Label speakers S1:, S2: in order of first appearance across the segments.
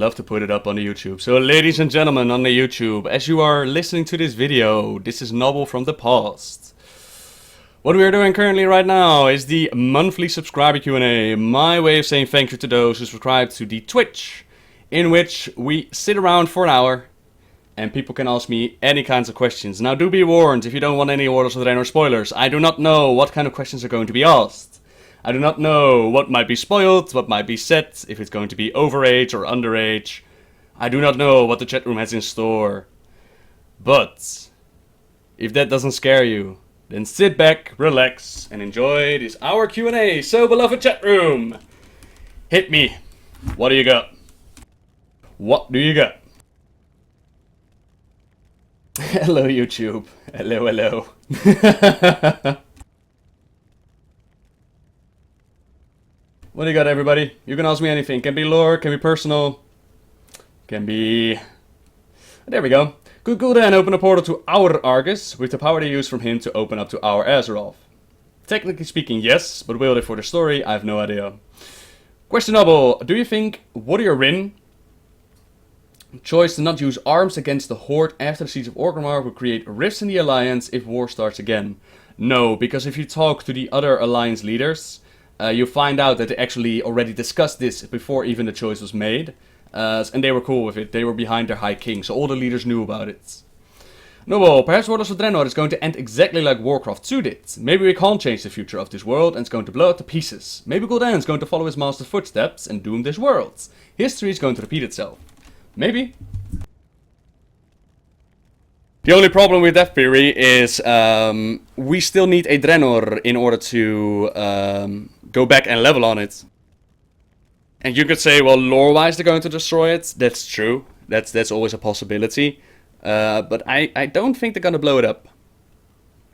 S1: Love to put it up on the YouTube. So ladies and gentlemen on the YouTube, as you are listening to this video, this is Noble from the past. What we are doing currently right now is the monthly subscriber Q&A, my way of saying thank you to those who subscribe to the Twitch, in which we sit around for an hour and people can ask me any kinds of questions. Now do be warned, if you don't want any orders of the rain or spoilers, I do not know what kind of questions are going to be asked. I do not know what might be spoiled, what might be said, if it's going to be overage or underage. I do not know what the chat room has in store. But if that doesn't scare you, then sit back, relax, and enjoy this hour Q&A. So beloved chat room, hit me. What do you got? What do you got? Hello YouTube. Hello, hello. What do you got, everybody? You can ask me anything. Can be lore, can be personal, can be... There we go. Could Gul'dan open a portal to our Argus with the power they use from him to open up to our Azeroth? Technically speaking, yes, but will they for the story? I have no idea. Questionable. Do you think Warrior Rin choice to not use arms against the Horde after the Siege of Orgrimmar would create rifts in the Alliance if war starts again? No, because if you talk to the other Alliance leaders, you find out that they actually already discussed this before even the choice was made. And they were cool with it. They were behind their High King, so all the leaders knew about it. Noble, perhaps Warlords of Draenor is going to end exactly like Warcraft 2 did. Maybe we can't change the future of this world and it's going to blow up to pieces. Maybe Gul'dan is going to follow his master's footsteps and doom this world. History is going to repeat itself. Maybe. The only problem with that theory is we still need a Draenor in order to go back and level on it. And you could say, well, lore-wise they're going to destroy it. That's true. That's always a possibility. But I don't think they're going to blow it up.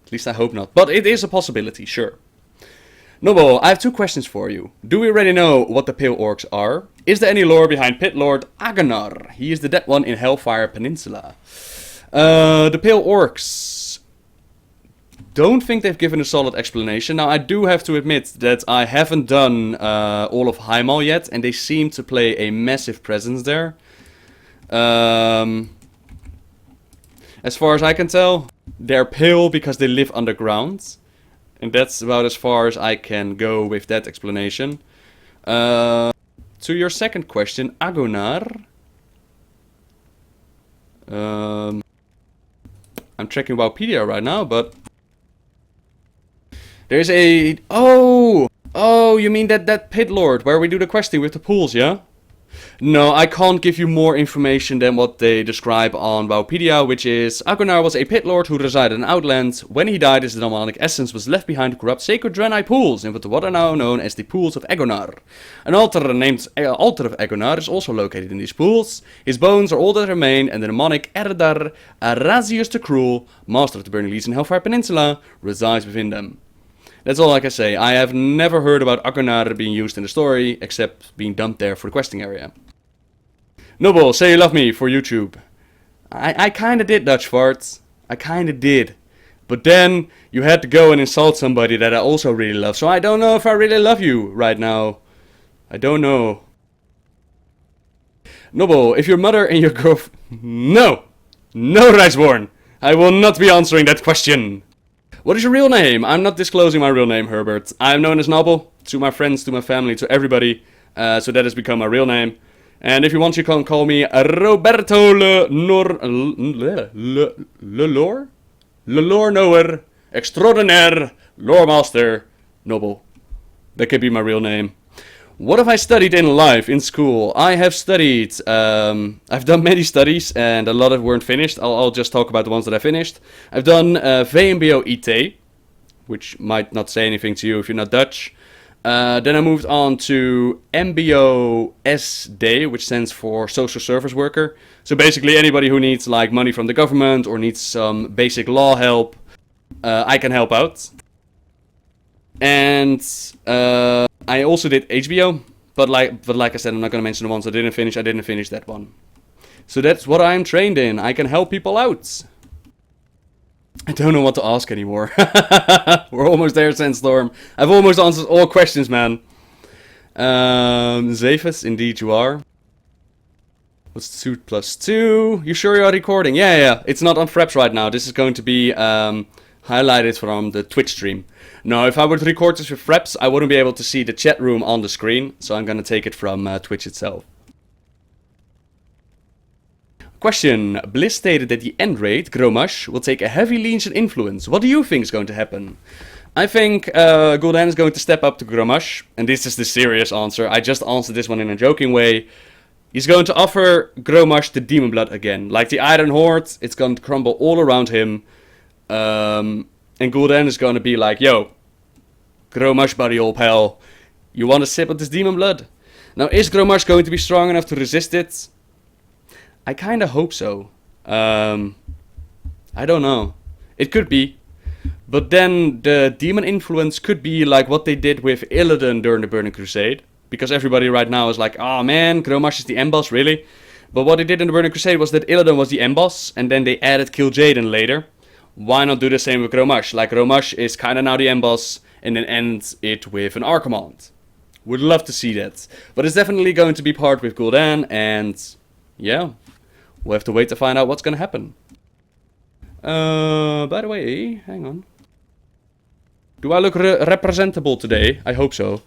S1: At least I hope not. But it is a possibility, sure. Noble, I have two questions for you. Do we already know what the Pale Orcs are? Is there any lore behind Pit Lord Agonar? He is the dead one in Hellfire Peninsula. The Pale Orcs... Don't think they've given a solid explanation. Now, I do have to admit that I haven't done all of Heimal yet, and they seem to play a massive presence there. As far as I can tell, they're pale because they live underground. And that's about as far as I can go with that explanation. To your second question, Agonar. I'm checking Wikipedia right now, but... There's a... Oh, you mean that pit lord where we do the questing with the pools, yeah? No, I can't give you more information than what they describe on Wikipedia, which is... Agonar was a pit lord who resided in Outland. When he died, his demonic essence was left behind to corrupt sacred Draenei pools in what are now known as the Pools of Agonar. An altar named Altar of Agonar is also located in these pools. His bones are all that remain, and the demonic Erdar Arazius the Cruel, master of the Burning Leads in Hellfire Peninsula, resides within them. That's all I can say. I have never heard about Agonar being used in the story, except being dumped there for the questing area. Noble, say you love me for YouTube. I kinda did, Dutch farts. I kinda did. But then, you had to go and insult somebody that I also really love, so I don't know if I really love you right now. I don't know. Noble, if your mother and your girlfriend... No! No, Riceborn! I will not be answering that question! What is your real name? I'm not disclosing my real name, Herbert. I'm known as Noble, to my friends, to my family, to everybody. So that has become my real name. And if you want, you can call me Roberto Lelore Knower, Extraordinaire, Lore Master, Noble. That could be my real name. What have I studied in life, in school? I have studied, I've done many studies, and a lot of weren't finished. I'll just talk about the ones that I finished. I've done VMBO IT, which might not say anything to you if you're not Dutch. Then I moved on to MBO SD, which stands for Social Service Worker. So basically anybody who needs like money from the government or needs some basic law help, I can help out. And I also did HBO, but like I said, I'm not going to mention the ones I didn't finish. I didn't finish that one. So that's what I'm trained in. I can help people out. I don't know what to ask anymore. We're almost there, Sandstorm. I've almost answered all questions, man. Zephus, indeed you are. What's the suit +2? You sure you're recording? Yeah. It's not on Fraps right now. This is going to be highlighted from the Twitch stream. No, if I were to record this with Fraps, I wouldn't be able to see the chat room on the screen. So I'm going to take it from Twitch itself. Question. Bliss stated that the end raid, Gromash, will take a heavy Legion influence. What do you think is going to happen? I think Gul'dan is going to step up to Gromash. And this is the serious answer. I just answered this one in a joking way. He's going to offer Gromash the Demon Blood again. Like the Iron Horde, it's going to crumble all around him. And Gul'dan is going to be like, yo, Gromash buddy old pal, you want a sip of this Demon Blood? Now is Gromash going to be strong enough to resist it? I kinda hope so. I don't know. It could be. But then the demon influence could be like what they did with Illidan during the Burning Crusade. Because everybody right now is like, oh man, Gromash is the end boss, really? But what they did in the Burning Crusade was that Illidan was the end boss, and then they added Gul'dan later. Why not do the same with Gromash? Like, Gromash is kinda now the end boss, and then end it with an Archimond. Would love to see that. But it's definitely going to be part with Gul'dan, and yeah, we'll have to wait to find out what's gonna happen. By the way, hang on. Do I look representable today? I hope so.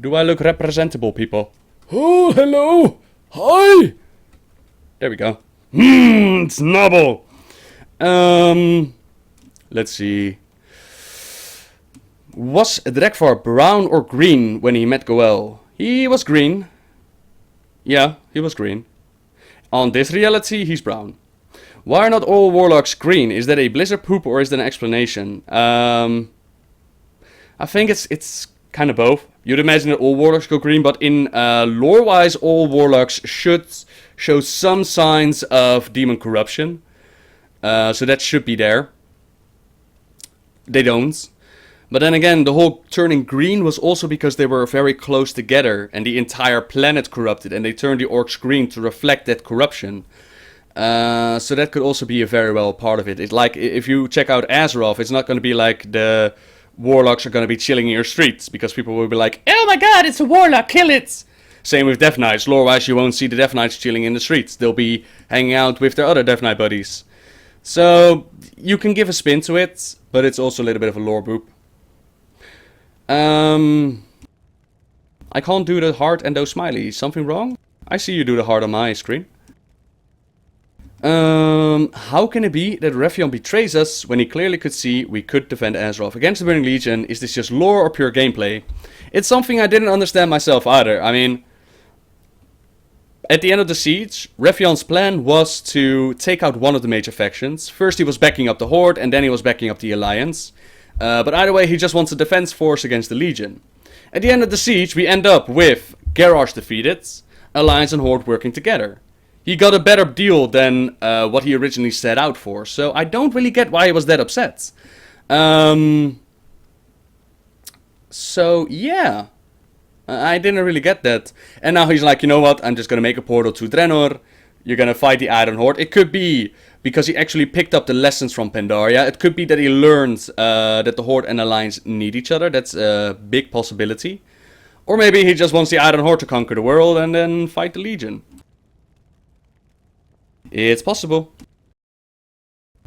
S1: Do I look representable, people? Oh, hello! Hi! There we go. It's Nobble! Let's see. Was Drekvar brown or green when he met Goel? He was green. Yeah, he was green. On this reality, he's brown. Why are not all warlocks green? Is that a blizzard poop or is that an explanation? I think it's kind of both. You'd imagine that all warlocks go green, but in lore-wise, all warlocks should show some signs of demon corruption. So that should be there. They don't. But then again, the whole turning green was also because they were very close together and the entire planet corrupted, and they turned the orcs green to reflect that corruption. So that could also be a very well part of it. It's like, if you check out Azeroth, it's not going to be like the warlocks are going to be chilling in your streets, because people will be like, oh my god, it's a warlock, kill it! Same with Death Knights. Lore-wise, you won't see the Death Knights chilling in the streets. They'll be hanging out with their other Death Knight buddies. So, you can give a spin to it, but it's also a little bit of a lore boop. I can't do the heart and those smileys. Something wrong? I see you do the heart on my screen. How can it be that Raytheon betrays us when he clearly could see we could defend Azeroth against the Burning Legion? Is this just lore or pure gameplay? It's something I didn't understand myself either. I mean, at the end of the siege, Raytheon's plan was to take out one of the major factions. First he was backing up the Horde, and then he was backing up the Alliance. But either way, he just wants a defense force against the Legion. At the end of the siege, we end up with Garrosh defeated, Alliance and Horde working together. He got a better deal than what he originally set out for, so I don't really get why he was that upset. So, yeah. I didn't really get that. And now he's like, you know what, I'm just gonna make a portal to Draenor. You're gonna fight the Iron Horde. It could be because he actually picked up the lessons from Pandaria. It could be that he learned that the Horde and Alliance need each other. That's a big possibility. Or maybe he just wants the Iron Horde to conquer the world and then fight the Legion. It's possible.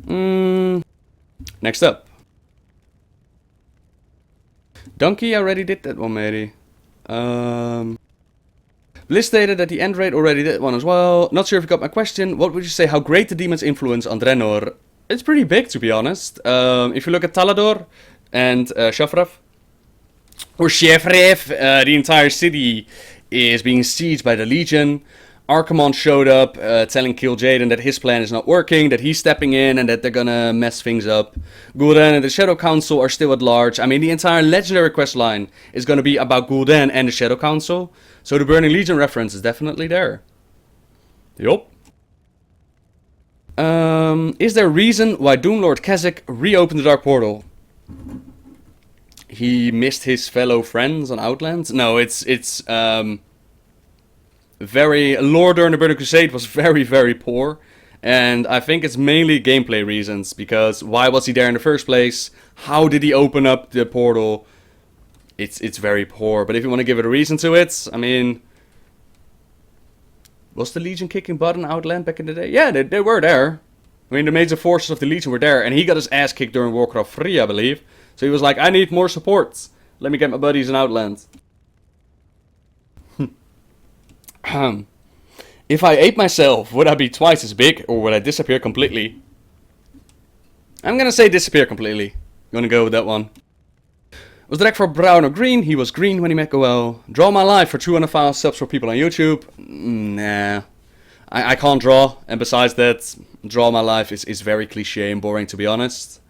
S1: Next up. Donkey already did that one, maybe. Bliss stated that the end raid already did one as well. Not sure if you got my question. What would you say how great the demon's influence on Draenor? It's pretty big, to be honest. If you look at Talador and Shafraf, or Shefref, the entire city is being sieged by the Legion. Archimond showed up, telling Gul'dan that his plan is not working, that he's stepping in, and that they're gonna mess things up. Gul'dan and the Shadow Council are still at large. I mean, the entire Legendary questline is gonna be about Gul'dan and the Shadow Council. So the Burning Legion reference is definitely there. Yup. Is there a reason why Doomlord Khazak reopened the Dark Portal? He missed his fellow friends on Outlands? No, it's very... lore during the Burning Crusade was very, very poor. And I think it's mainly gameplay reasons. Because why was he there in the first place? How did he open up the portal? It's very poor. But if you want to give it a reason to it, I mean... Was the Legion kicking butt in Outland back in the day? Yeah, they were there. I mean, the major forces of the Legion were there, and he got his ass kicked during Warcraft 3, I believe. So he was like, I need more support. Let me get my buddies in Outland. If I ate myself, would I be twice as big, or would I disappear completely? I'm gonna say disappear completely. Gonna go with that one. Was the deck for brown or green? He was green when he met Goel. Draw my life for 200,000 subs for people on YouTube? Nah. I can't draw, and besides that, draw my life is very cliche and boring, to be honest.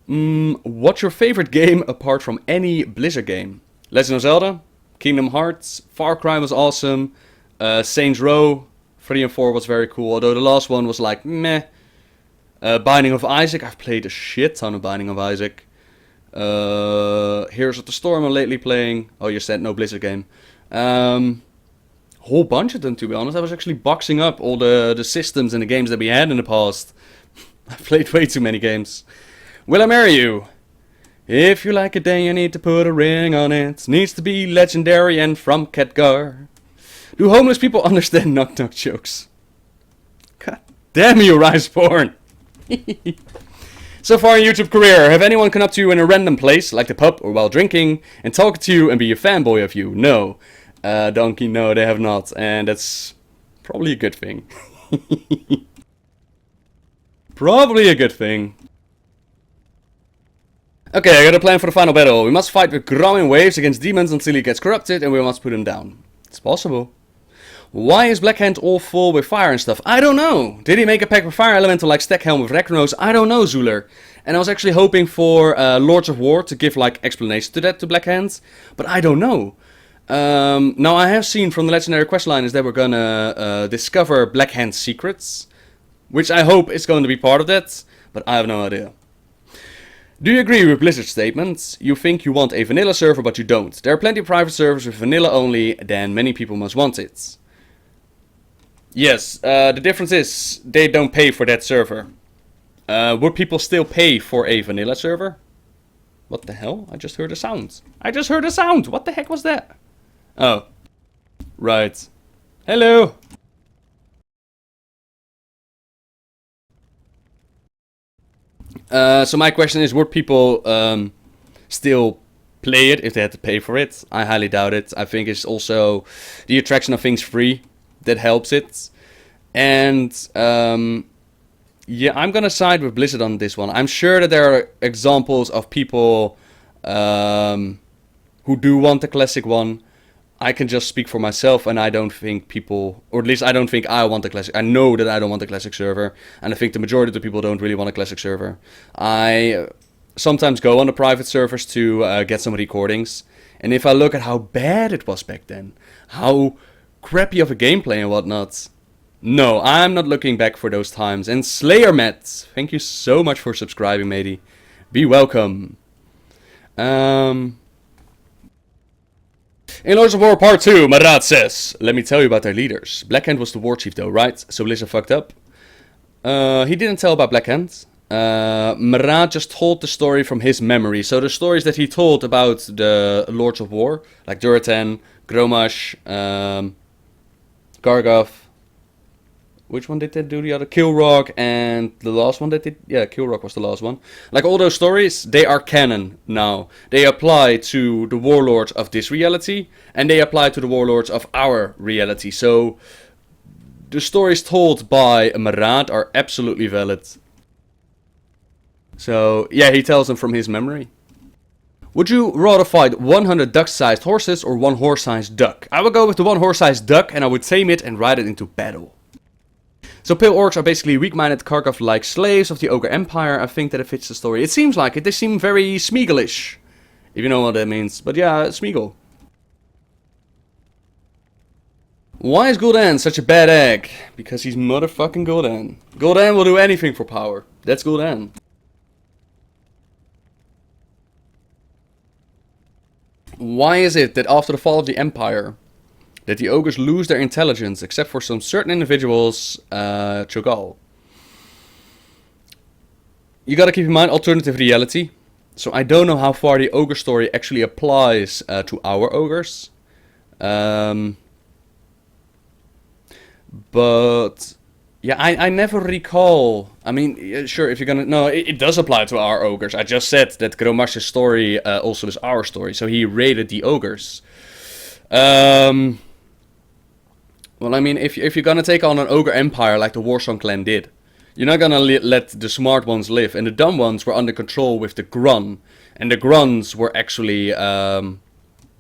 S1: What's your favorite game apart from any Blizzard game? Legend of Zelda, Kingdom Hearts, Far Cry was awesome, Saints Row 3 and 4 was very cool, although the last one was like meh. Binding of Isaac, I've played a shit ton of Binding of Isaac. Heroes of the Storm I'm lately playing. Oh, you said no Blizzard game. Whole bunch of them, to be honest. I was actually boxing up all the systems and the games that we had in the past. I've played way too many games. Will I marry you? If you like it, then you need to put a ring on it. Needs to be legendary and from Khadgar. Do homeless people understand knock-knock jokes? God damn you, Riceborn! So far in YouTube career, have anyone come up to you in a random place, like the pub or while drinking, and talk to you and be a fanboy of you? No. Donkey, no, they have not. And that's probably a good thing. Probably a good thing. Okay, I got a plan for the final battle. We must fight with growing waves against demons until he gets corrupted, and we must put him down. It's possible. Why is Blackhand all full with fire and stuff? I don't know. Did he make a pack with fire elemental like Stackhelm with Raknos? I don't know, Zuler. And I was actually hoping for Lords of War to give like explanation to that to Blackhand, but I don't know. Now I have seen from the legendary questline is that we're gonna discover Blackhand's secrets, which I hope is going to be part of that, but I have no idea. Do you agree with Blizzard's statements? You think you want a vanilla server, but you don't. There are plenty of private servers with vanilla only, then many people must want it. Yes, the difference is they don't pay for that server. Would people still pay for a vanilla server? What the hell? I just heard a sound. I just heard a sound! What the heck was that? Oh. Right. Hello! So my question is, would people still play it if they had to pay for it? I highly doubt it. I think it's also the attraction of things free that helps it. And yeah, I'm gonna side with Blizzard on this one. I'm sure that there are examples of people who do want the classic one. I can just speak for myself, and I don't think people, or at least I don't think I want the classic. I know that I don't want the classic server, and I think the majority of the people don't really want a classic server. I sometimes go on the private servers to get some recordings, and if I look at how bad it was back then, how crappy of a gameplay and whatnot, no, I'm not looking back for those times. And Slayer Matt, thank you so much for subscribing, matey. Be welcome. In Lords of War Part 2, Marat says, let me tell you about their leaders. Blackhand was the war chief though, right? So Blizzard fucked up. He didn't tell about Blackhand. Marat just told the story from his memory. So the stories that he told about the Lords of War, like Duratan, Gromash, Gargov. Which one did they do the other? Kilrock, and the last one that did... Yeah, Kilrock was the last one. Like all those stories, they are canon now. They apply to the warlords of this reality, and they apply to the warlords of our reality. So, the stories told by Marat are absolutely valid. So, yeah, he tells them from his memory. Would you rather fight 100 duck-sized horses or one horse-sized duck? I would go with the one horse-sized duck, and I would tame it and ride it into battle. So pale orcs are basically weak-minded Karkov-like slaves of the Ogre Empire. I think that it fits the story. It seems like it. They seem very Smeagol-ish. If you know what that means. But yeah, Smeagol. Why is Gul'dan such a bad egg? Because he's motherfucking Gul'dan. Gul'dan will do anything for power. That's Gul'dan. Why is it that after the fall of the Empire, that the ogres lose their intelligence, except for some certain individuals, Cho'Gall? You gotta keep in mind alternative reality. So I don't know how far the ogre story actually applies to our ogres. But yeah, I never recall. I mean, sure, if you're gonna no, it does apply to our ogres. I just said that Gromash's story also is our story, so he raided the ogres. Well, I mean, if you're gonna take on an ogre empire like the Warsong clan did, you're not gonna let the smart ones live, and the dumb ones were under control with the Grun, and the Gruns were actually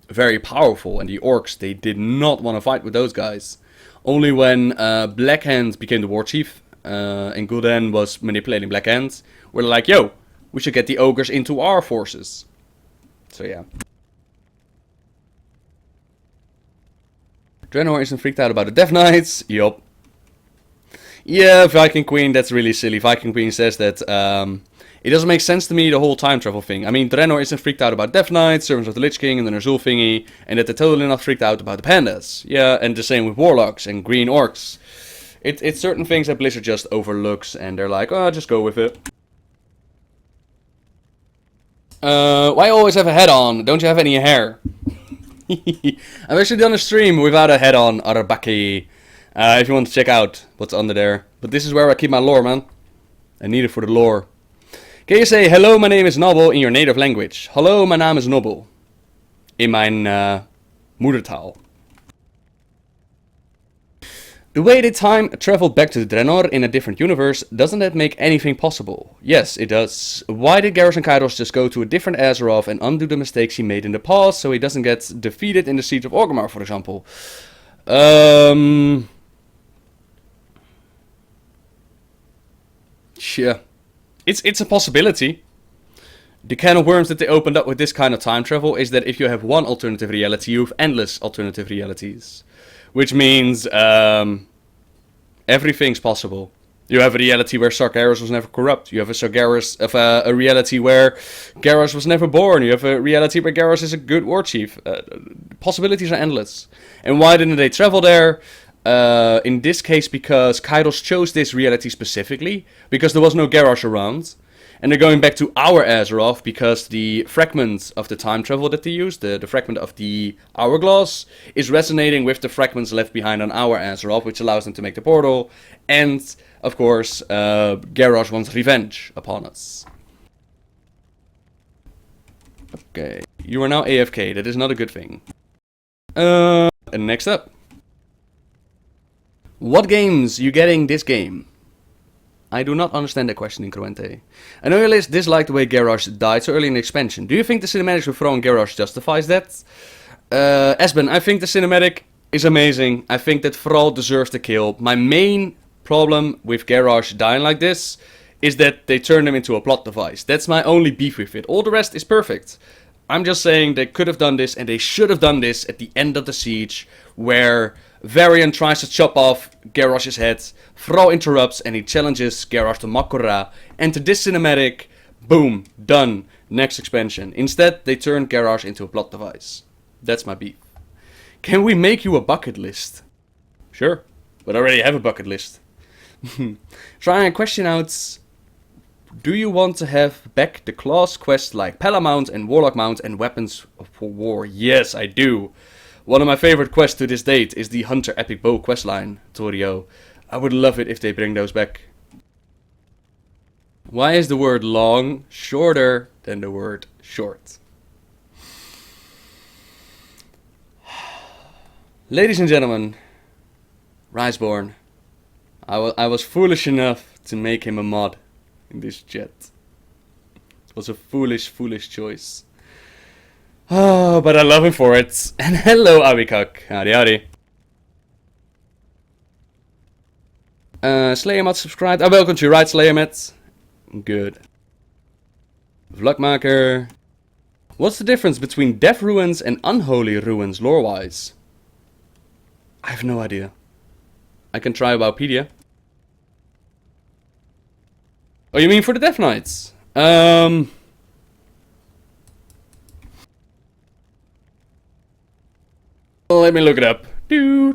S1: very powerful, and the orcs, they did not want to fight with those guys. Only when Black Hand became the war chief and Gul'dan was manipulating Black Hand, we're like, yo, we should get the ogres into our forces. So yeah. Draenor isn't freaked out about the Death Knights. Yup. Yeah, Viking Queen, that's really silly. Viking Queen says that it doesn't make sense to me, the whole time travel thing. I mean, Draenor isn't freaked out about Death Knights, Servants of the Lich King, and the Ner'zhul thingy, and that they're totally not freaked out about the pandas. Yeah, and the same with Warlocks and Green Orcs. It's certain things that Blizzard just overlooks, and they're like, oh, just go with it. Why always have a head on? Don't you have any hair? I've actually done a stream without a head on, Arabaki. If you want to check out what's under there. But this is where I keep my lore, man. I need it for the lore. Can you say, hello, my name is Nobbel in your native language? Hallo, mijn naam is Nobbel. In mijn moedertaal. The way they time traveled back to Draenor in a different universe, doesn't that make anything possible? Yes, it does. Why did Garrus and Kairos just go to a different Azeroth and undo the mistakes he made in the past so he doesn't get defeated in the Siege of Orgrimmar, for example? Yeah. It's a possibility. The can of worms that they opened up with this kind of time travel is that if you have one alternative reality, you have endless alternative realities. Which means everything's possible. You have a reality where Sargeras was never corrupt. You have a reality where Garrus was never born. You have a reality where Garrus is a good war chief. Possibilities are endless. And why didn't they travel there? In this case, because Kairos chose this reality specifically, because there was no Garrosh around. And they're going back to our Azeroth because the fragment of the time travel that they used, the fragment of the hourglass, is resonating with the fragments left behind on our Azeroth, which allows them to make the portal. And, of course, Garrosh wants revenge upon us. Okay, you are now AFK. That is not a good thing. And next up. What games you getting this game? I do not understand the question, Incruente. I know your list disliked the way Garrosh died so early in the expansion. Do you think the cinematics with throwing Garrosh justifies that? Esben, I think the cinematic is amazing. I think that Thrall deserves the kill. My main problem with Garrosh dying like this is that they turned him into a plot device. That's my only beef with it. All the rest is perfect. I'm just saying they could have done this, and they should have done this at the end of the siege, where Varian tries to chop off Garrosh's head, Thrall interrupts, and he challenges Garrosh to Makura, and to this cinematic, boom, done, next expansion. Instead, they turned Garrosh into a plot device. That's my beef. Can we make you a bucket list? Sure, but I already have a bucket list. Trying a question out. Do you want to have back the class quests like Pala Mount and Warlock Mount and Weapons for War? Yes, I do. One of my favorite quests to this date is the Hunter Epic Bow questline, Torio. I would love it if they bring those back. Why is the word long shorter than the word short? Ladies and gentlemen, Riseborn, I was foolish enough to make him a mod in this chat. It was a foolish, foolish choice. Oh, but I love him for it. And hello, Abikak. Howdy, howdy. Slayermat subscribed. Welcome to your right, Slayermat. Good. Vlogmaker. What's the difference between Death Ruins and Unholy Ruins lore-wise? I have no idea. I can try Wowpedia. Oh, you mean for the Death Knights? Let me look it up. Do.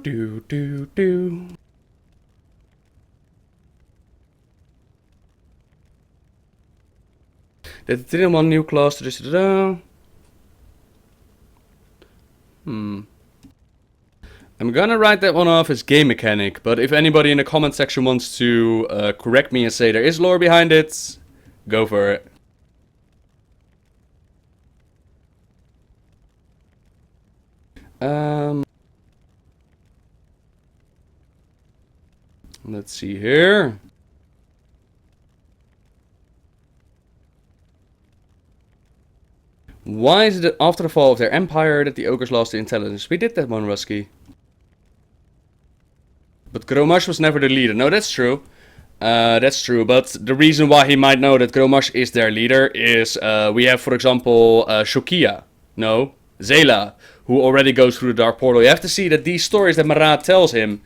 S1: They didn't want new class. I'm gonna write that one off as game mechanic, but if anybody in the comment section wants to correct me and say there is lore behind it, go for it. Let's see here. Why is it after the fall of their empire that the ogres lost the intelligence? We did that one, Rusky. But Gromash was never the leader. No, that's true. That's true. But the reason why he might know that Gromash is their leader is we have, for example, Shokia. No, Zela, who already goes through the Dark Portal. You have to see that these stories that Marat tells him,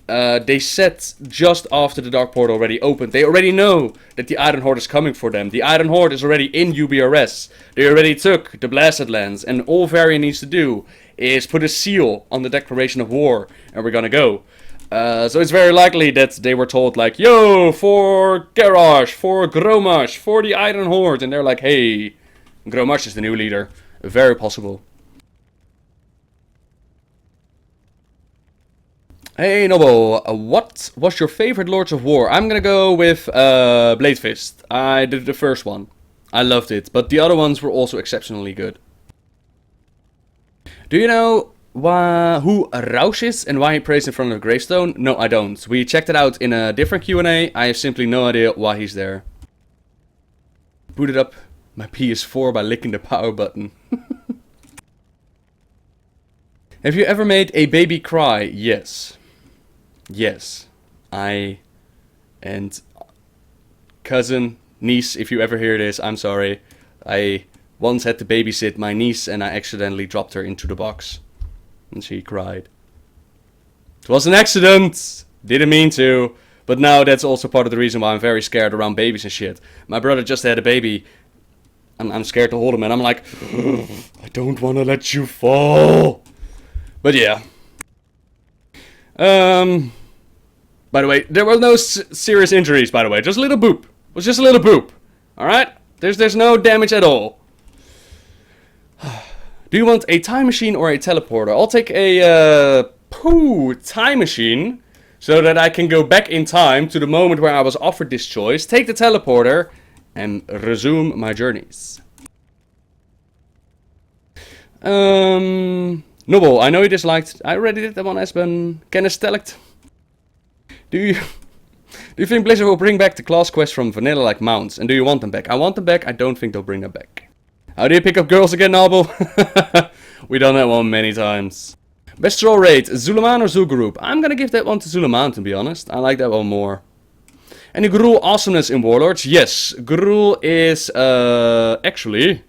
S1: they set just after the Dark Portal already opened. They already know that the Iron Horde is coming for them. The Iron Horde is already in UBRS. They already took the Blasted Lands. And all Varian needs to do is put a seal on the declaration of war. And we're gonna go. So it's very likely that they were told like, yo, for Garrosh, for Gromash, for the Iron Horde. And they're like, hey, Gromash is the new leader. Very possible. Hey Noble, what was your favorite Lords of War? I'm gonna go with Blade Fist. I did the first one. I loved it, but the other ones were also exceptionally good. Do you know who Rausch is and why he prays in front of a gravestone? No, I don't. We checked it out in a different Q&A. I have simply no idea why he's there. Booted up my PS4 by licking the power button. Have you ever made a baby cry? Yes. Yes. I and cousin, niece, if you ever hear this, I'm sorry. I once had to babysit my niece and I accidentally dropped her into the box. And she cried. It was an accident! Didn't mean to. But now that's also part of the reason why I'm very scared around babies and shit. My brother just had a baby. I'm scared to hold him and I'm like, I don't want to let you fall. But yeah. By the way, there were no serious injuries, by the way. Just a little boop. It was just a little boop. Alright? There's no damage at all. Do you want a time machine or a teleporter? I'll take a time machine. So that I can go back in time to the moment where I was offered this choice. Take the teleporter and resume my journeys. Noble, I know you disliked. I already did that one, Esben. Kenestelict. Do you think Blizzard will bring back the class quest from vanilla like mounts? And do you want them back? I want them back. I don't think they'll bring them back. How do you pick up girls again, Noble? We done that one many times. Best troll raid, Zulaman or Zul'Gurub? I'm gonna give that one to Zulaman, to be honest. I like that one more. Any Gruul awesomeness in Warlords? Yes, Gruul is actually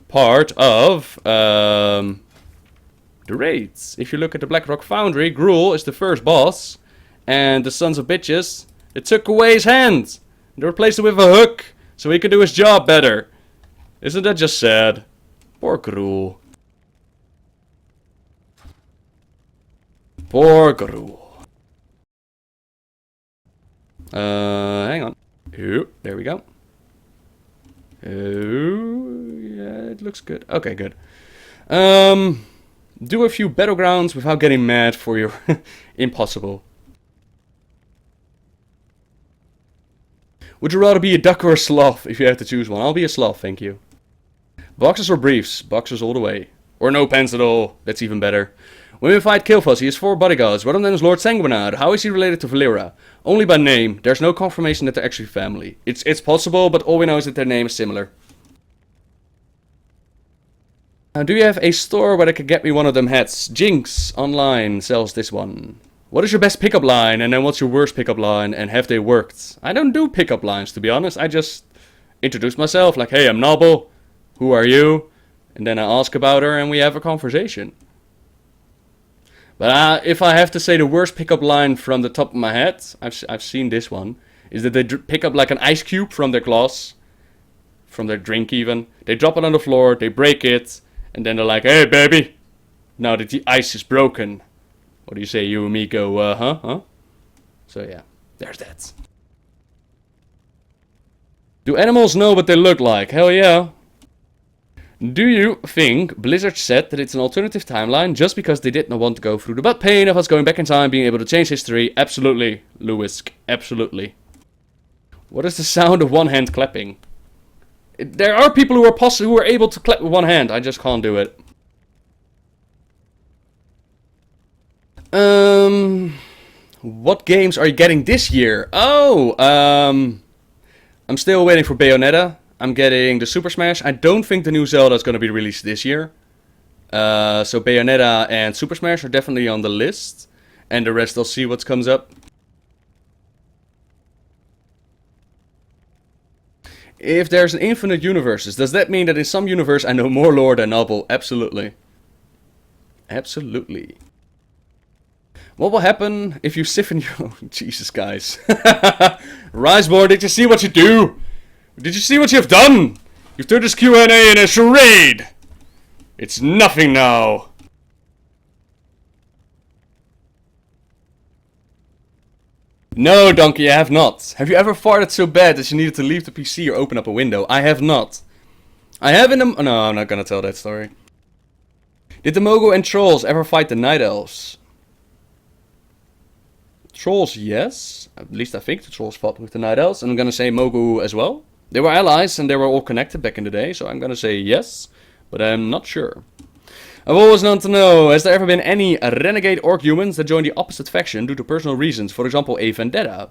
S1: part of the raids. If you look at the Blackrock Foundry, Gruul is the first boss. And the sons of bitches, they took away his hand. They replaced it with a hook, so he could do his job better. Isn't that just sad? Poor Gruul. Poor Gruul. Hang on. Ooh, there we go. Ooh, yeah, it looks good. Okay, good. Do a few battlegrounds without getting mad for your impossible. Would you rather be a duck or a sloth if you have to choose one? I'll be a sloth, thank you. Boxers or briefs? Boxers all the way. Or no pants at all. That's even better. When we fight Killfuss, he has 4 bodyguards. One of them is Lord Sanguinar. How is he related to Valera? Only by name. There's no confirmation that they're actually family. It's possible, but all we know is that their name is similar. Do you have a store where I could get me one of them hats? Jinx online sells this one. What is your best pickup line? And then what's your worst pickup line? And have they worked? I don't do pickup lines, to be honest. I just introduce myself like, hey, I'm Noble. Who are you? And then I ask about her and we have a conversation. But if I have to say the worst pickup line from the top of my head, I've seen this one, is that they pick up like an ice cube from their glass, from their drink even. They drop it on the floor, they break it, and then they're like, hey baby, now that the ice is broken, what do you say, you and me go, huh? So yeah, there's that. Do animals know what they look like? Hell yeah. Do you think Blizzard said that it's an alternative timeline just because they did not want to go through the bad pain of us going back in time, being able to change history? Absolutely, Lewis. Absolutely. What is the sound of one hand clapping? There are people who are able to clap with one hand. I just can't do it. What games are you getting this year? Oh, I'm still waiting for Bayonetta. I'm getting the Super Smash. I don't think the new Zelda is going to be released this year. So Bayonetta and Super Smash are definitely on the list. And the rest, I'll see what comes up. If there's an infinite universes, does that mean that in some universe I know more lore than Noble? Absolutely. Absolutely. What will happen if you siphon your... Oh, Jesus, guys. Riseborn, did you see what you do? Did you see what you have done? You've turned this Q&A in a charade. It's nothing now. No, Donkey, I have not. Have you ever farted so bad that you needed to leave the PC or open up a window? I have not. I have in the... No, I'm not gonna tell that story. Did the Mogo and Trolls ever fight the Night Elves? Trolls, yes. At least I think the Trolls fought with the Night Elves. And I'm gonna say Mogo as well. They were allies and they were all connected back in the day. So I'm gonna say yes. But I'm not sure. I've always known to know, has there ever been any renegade orc humans that joined the opposite faction due to personal reasons? For example, a vendetta.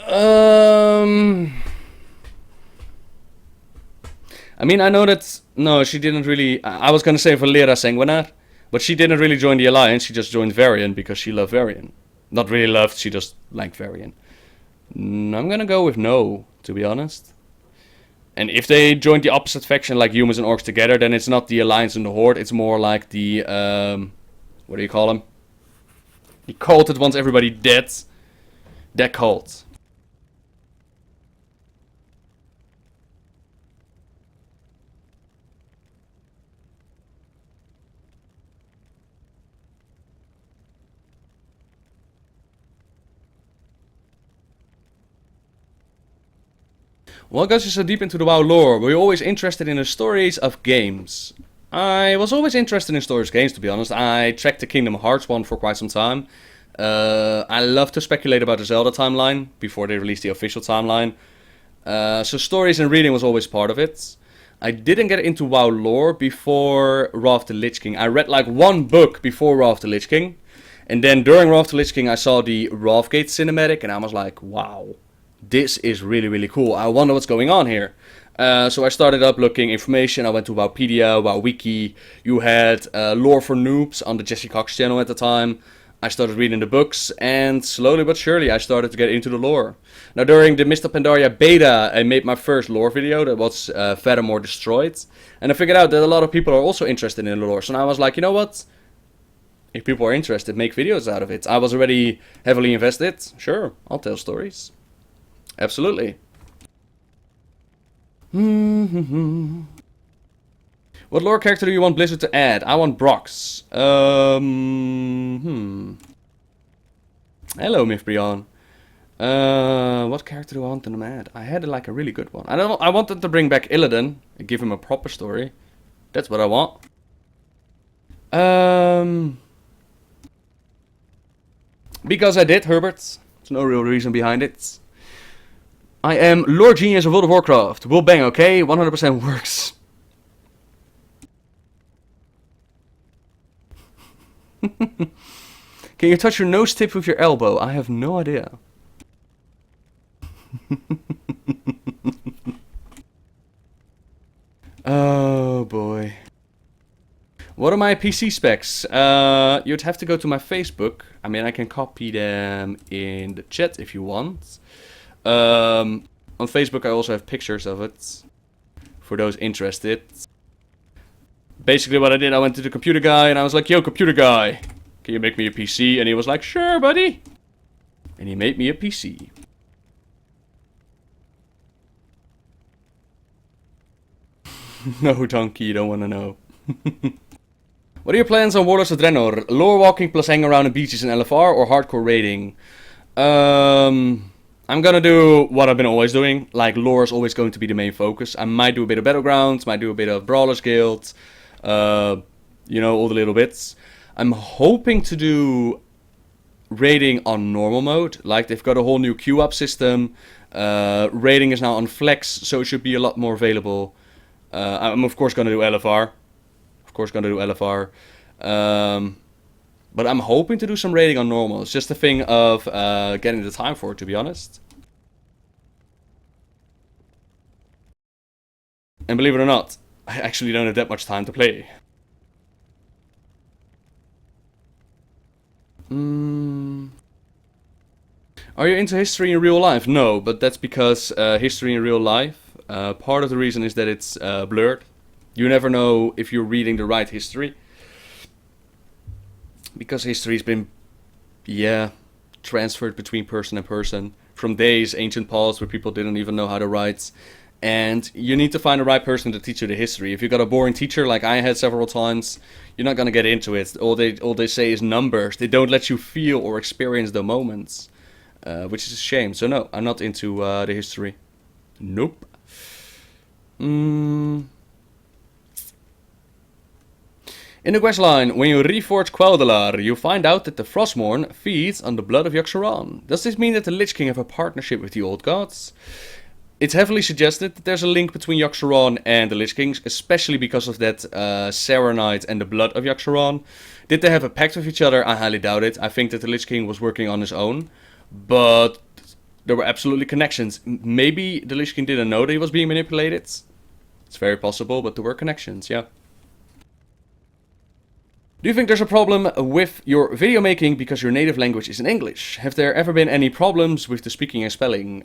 S1: I mean, I know that... No, she didn't really... I was gonna say Valera Sanguinar. But she didn't really join the alliance, she just joined Varian because she loved Varian. Not really loved, she just liked Varian. I'm gonna go with no, to be honest. And if they joined the opposite faction like humans and orcs together, then it's not the alliance and the horde, it's more like the, what do you call them? The cult that wants everybody dead. That cult. What got you so deep into the WoW lore? Were you always interested in the stories of games? I was always interested in stories of games, to be honest. I tracked the Kingdom Hearts one for quite some time. I love to speculate about the Zelda timeline before they released the official timeline. So stories and reading was always part of it. I didn't get into WoW lore before Wrath of the Lich King. I read like one book before Wrath of the Lich King. And then during Wrath of the Lich King I saw the Wrathgate cinematic and I was like, wow. This is really, really cool. I wonder what's going on here. So I started up looking information. I went to Wowpedia, WoWWiki. You had Lore for Noobs on the Jesse Cox channel at the time. I started reading the books, and slowly but surely I started to get into the lore. Now during the Mr. Pandaria beta, I made my first lore video that was Furthermore Destroyed. And I figured out that a lot of people are also interested in the lore. So now I was like, you know what? If people are interested, make videos out of it. I was already heavily invested. Sure, I'll tell stories. Absolutely. What lore character do you want Blizzard to add? I want Brox. Hello, Mifbrion. What character do I want them to add? I had like a really good one. I wanted to bring back Illidan and give him a proper story. That's what I want. Because I did, Herbert. There's no real reason behind it. I am Lord Genius of World of Warcraft. Will bang, okay? 100% works. Can you touch your nose tip with your elbow? I have no idea. Oh boy. What are my PC specs? You'd have to go to my Facebook. I mean, I can copy them in the chat if you want. On Facebook I also have pictures of it, for those interested. Basically what I did, I went to the computer guy and I was like, yo computer guy, can you make me a PC? And he was like, sure buddy. And he made me a PC. No donkey, you don't want to know. What are your plans on Warlords of Draenor? Lore walking plus hang around in beaches in LFR or hardcore raiding? I'm gonna do what I've been always doing. Like, lore is always going to be the main focus. I might do a bit of Battlegrounds, might do a bit of Brawlers Guild, you know, all the little bits. I'm hoping to do raiding on normal mode. Like, they've got a whole new queue up system. Raiding is now on flex, so it should be a lot more available. I'm of course gonna do LFR. Of course gonna do LFR. But I'm hoping to do some raiding on normal. It's just a thing of getting the time for it, to be honest. And believe it or not, I actually don't have that much time to play. Are you into history in real life? No, but that's because history in real life, part of the reason is that it's blurred. You never know if you're reading the right history. Because history's been, yeah, transferred between person and person. From days, ancient past, where people didn't even know how to write. And you need to find the right person to teach you the history. If you got a boring teacher, like I had several times, you're not gonna get into it. All they say is numbers. They don't let you feel or experience the moments. Which is a shame. So no, I'm not into the history. Nope. In the questline, when you reforge Quel'Dalar, you find out that the Frostmourne feeds on the blood of Yogg-Saron. Does this mean that the Lich King have a partnership with the Old Gods? It's heavily suggested that there's a link between Yogg-Saron and the Lich Kings, especially because of that Serenite and the blood of Yogg-Saron. Did they have a pact with each other? I highly doubt it. I think that the Lich King was working on his own, but there were absolutely connections. Maybe the Lich King didn't know that he was being manipulated. It's very possible, but there were connections, yeah. Do you think there's a problem with your video making because your native language is in English? Have there ever been any problems with the speaking and spelling?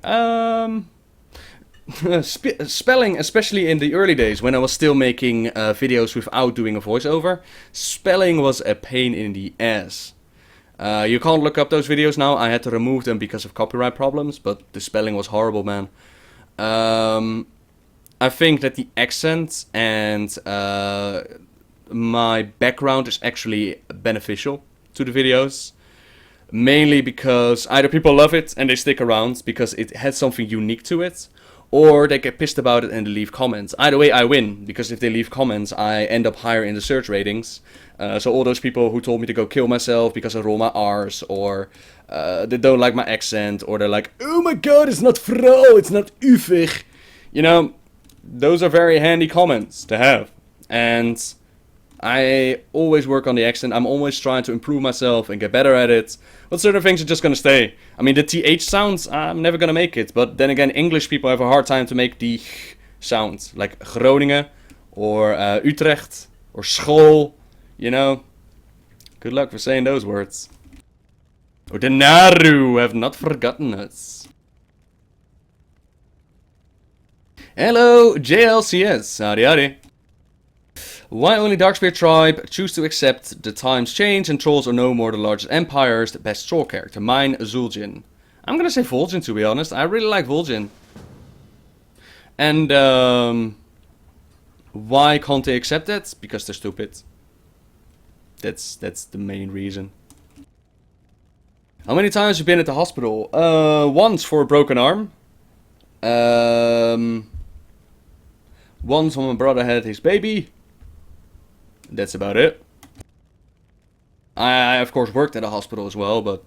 S1: Spelling, especially in the early days when I was still making videos without doing a voiceover, spelling was a pain in the ass. You can't look up those videos now. I had to remove them because of copyright problems, but the spelling was horrible, man. I think that the accent and my background is actually beneficial to the videos. Mainly because either people love it and they stick around because it has something unique to it, or they get pissed about it and they leave comments. Either way I win, because if they leave comments I end up higher in the search ratings. So all those people who told me to go kill myself because I roll my R's, or they don't like my accent, or they're like, oh my god, it's not vrouw, it's not ufig. You know, those are very handy comments to have. And I always work on the accent. I'm always trying to improve myself and get better at it. But certain things are just gonna stay. I mean, the TH sounds, I'm never gonna make it. But then again, English people have a hard time to make the sound. Like Groningen, or Utrecht, or school. You know? Good luck for saying those words. Oh, the Naru have not forgotten us. Hello, JLCS. Howdy howdy. Why only Darkspear tribe choose to accept the times change and trolls are no more the largest empires, the best troll character? Mine, Zul'jin. I'm gonna say Vol'jin, to be honest. I really like Vol'jin. And why can't they accept that? Because they're stupid. That's the main reason. How many times have you been at the hospital? Once for a broken arm. Once when my brother had his baby. That's about it. I of course worked at a hospital as well, but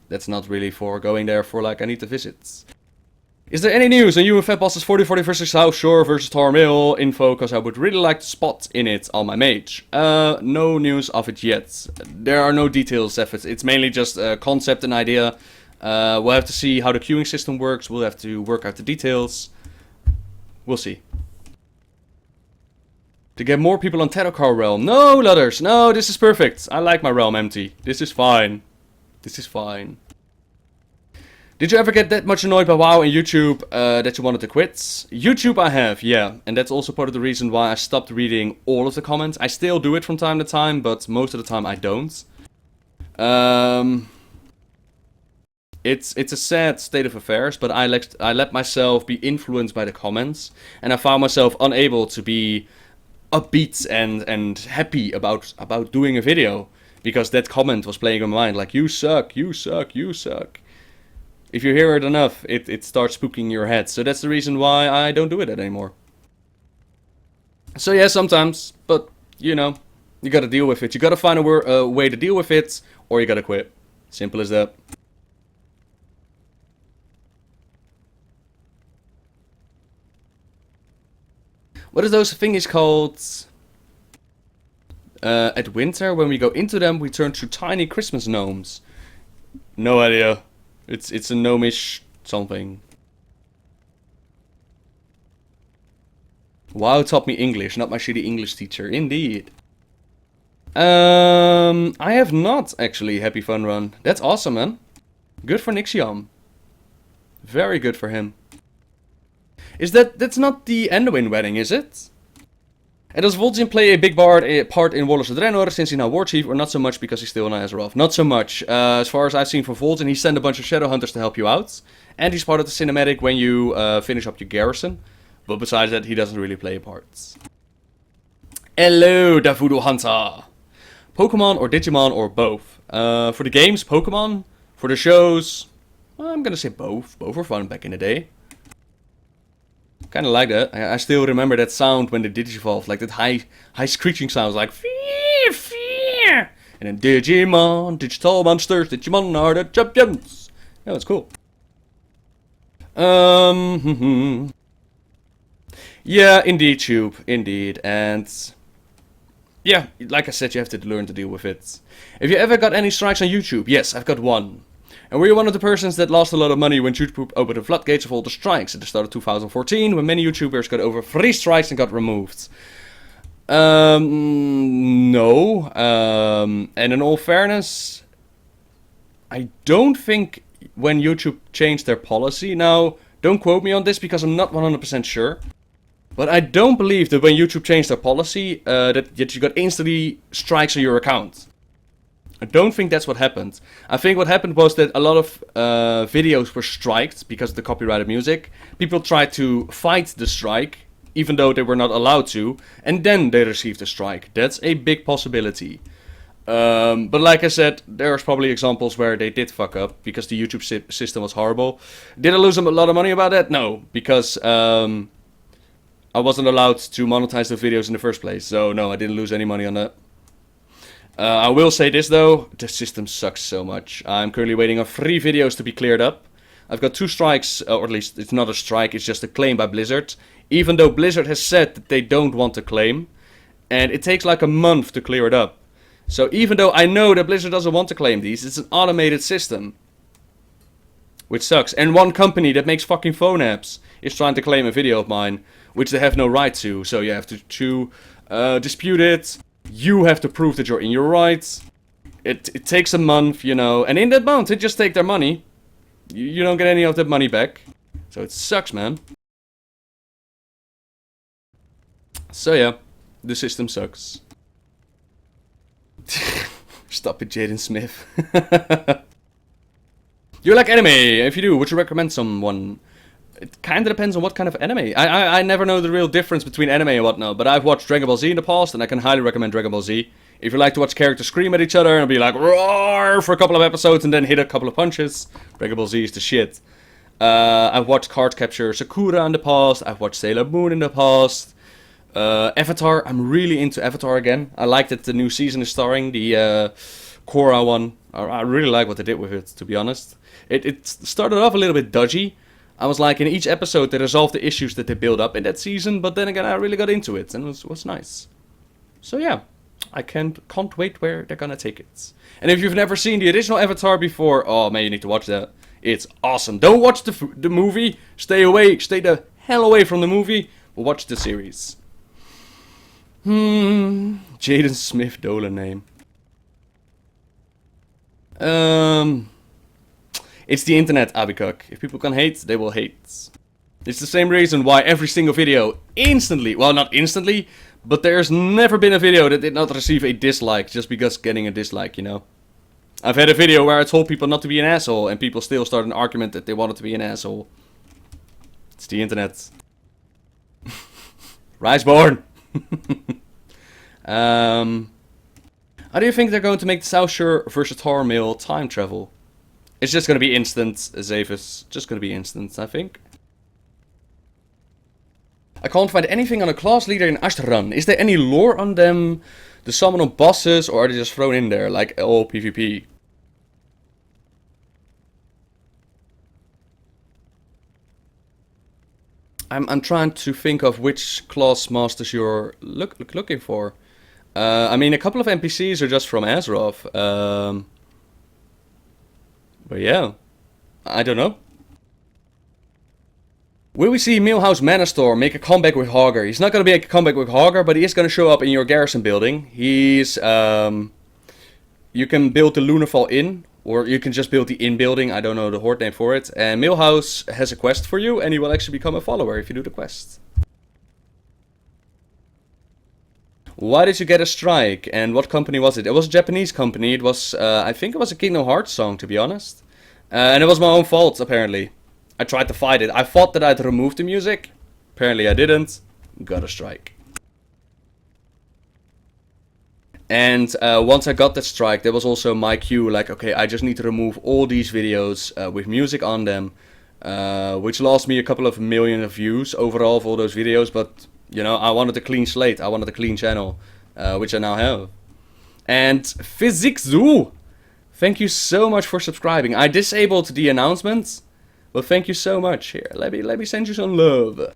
S1: that's not really for going there for like I need to visit. Is there any news on you and Fat Boss's 4040 versus South Shore versus Tormill info? Because I would really like to spot in it on my mage. No news of it yet. There are no details of it. It's mainly just a concept and idea. We'll have to see how the queuing system works. We'll have to work out the details. We'll see. To get more people on Tarot Realm. No, Ludders. No, this is perfect. I like my realm empty. This is fine. This is fine. Did you ever get that much annoyed by WoW and YouTube that you wanted to quit? YouTube I have, yeah. And that's also part of the reason why I stopped reading all of the comments. I still do it from time to time, but most of the time I don't. It's a sad state of affairs, but I let myself be influenced by the comments. And I found myself unable to be upbeat and happy about doing a video, because that comment was playing in my mind like, you suck, you suck, you suck. If you hear it enough, it starts spooking your head. So that's the reason why I don't do it anymore. So yeah, sometimes, but you know, you gotta deal with it. You gotta find a way to deal with it, or you gotta quit. Simple as that. What is those thingies called? At winter, when we go into them, we turn to tiny Christmas gnomes. No idea. It's a gnomish something. WoW taught me English, not my shitty English teacher. Indeed. I have not actually Happy Fun Run. That's awesome, man. Good for Nixiom. Very good for him. That's not the Anduin wedding, is it? And does Vol'jin play a big part in Warlords of Draenor since he's now War Chief, or not so much because he's still an Azeroth? Not so much. As far as I've seen from Vol'jin, he sent a bunch of Shadowhunters to help you out. And he's part of the cinematic when you finish up your garrison. But besides that, he doesn't really play a part. Hello, Davudo Hunter. Pokemon or Digimon or both? For the games, Pokemon. For the shows, well, I'm gonna say both. Both were fun back in the day. Kind of like that. I still remember that sound when they digivolved, like that high screeching sounds, like fear, fear. And then Digimon, digital monsters, Digimon are the champions. Yeah, that's cool. Yeah, indeed, Tube, indeed, and yeah, like I said, you have to learn to deal with it. Have you ever got any strikes on YouTube? Yes, I've got one. And were you one of the persons that lost a lot of money when YouTube opened the floodgates of all the strikes at the start of 2014, when many YouTubers got over 3 strikes and got removed? No. And in all fairness, I don't think when YouTube changed their policy, now, don't quote me on this because I'm not 100% sure, but I don't believe that when YouTube changed their policy, that you got instantly strikes on your account. I don't think that's what happened. I think what happened was that a lot of videos were striked because of the copyrighted music. People tried to fight the strike, even though they were not allowed to, and then they received a strike. That's a big possibility. But like I said, there's probably examples where they did fuck up because the YouTube system was horrible. Did I lose a lot of money about that? No, because I wasn't allowed to monetize the videos in the first place. So no, I didn't lose any money on that. I will say this though, the system sucks so much. I'm currently waiting on 3 videos to be cleared up. I've got 2 strikes, or at least it's not a strike, it's just a claim by Blizzard. Even though Blizzard has said that they don't want to claim. And it takes like a month to clear it up. So even though I know that Blizzard doesn't want to claim these, it's an automated system. Which sucks. And one company that makes fucking phone apps is trying to claim a video of mine, which they have no right to. So you have to dispute it. You have to prove that you're in your rights. It takes a month, you know. And in that month, they just take their money. You don't get any of that money back. So it sucks, man. So yeah, the system sucks. Stop it, Jaden Smith. You like anime? If you do, would you recommend someone? It kind of depends on what kind of anime. I never know the real difference between anime and whatnot, but I've watched Dragon Ball Z in the past, and I can highly recommend Dragon Ball Z. If you like to watch characters scream at each other and be like, roar, for a couple of episodes and then hit a couple of punches, Dragon Ball Z is the shit. I've watched Card Capture Sakura in the past, I've watched Sailor Moon in the past. Avatar, I'm really into Avatar again. I like that the new season is starring, the Korra one. I really like what they did with it, to be honest. It started off a little bit dodgy. I was like, in each episode they resolved the issues that they built up in that season, but then again I really got into it, and it was nice. So yeah, I can't wait where they're gonna take it. And if you've never seen the original Avatar before, oh man, you need to watch that. It's awesome. Don't watch the movie, stay the hell away from the movie, but watch the series. Jaden Smith Dolan name. It's the internet, Abikuk. If people can hate, they will hate. It's the same reason why every single video instantly, well not instantly, but there's never been a video that did not receive a dislike just because getting a dislike, you know. I've had a video where I told people not to be an asshole and people still started an argument that they wanted to be an asshole. It's the internet. Riceborn! How do you think they're going to make the South Shore versus Tar Mill time travel? It's just gonna be instant, Zavis. Just gonna be instant, I think. I can't find anything on a class leader in Ashtaran. Is there any lore on them? Do summon on bosses, or are they just thrown in there, like all PvP? I'm trying to think of which class masters you're looking for. I mean, a couple of NPCs are just from Azeroth. But yeah, I don't know. Will we see Millhouse Manastor make a comeback with Hogger? He's not going to make a comeback with Hogger, but he is going to show up in your garrison building. He's, you can build the Lunarfall Inn, or you can just build the inn building. I don't know the horde name for it. And Millhouse has a quest for you, and he will actually become a follower if you do the quest. Why did you get a strike, and what company was it? It was a Japanese company. It was, I think it was a Kingdom Hearts song, to be honest. And it was my own fault, apparently. I tried to fight it. I thought that I'd removed the music. Apparently I didn't. Got a strike. And once I got that strike, there was also my cue, like, okay, I just need to remove all these videos with music on them. Which lost me a couple of million of views overall for all those videos, but, you know, I wanted a clean slate. I wanted a clean channel, which I now have. And Physics Zoo! Thank you so much for subscribing. I disabled the announcements. Well, thank you so much. Here, let me send you some love.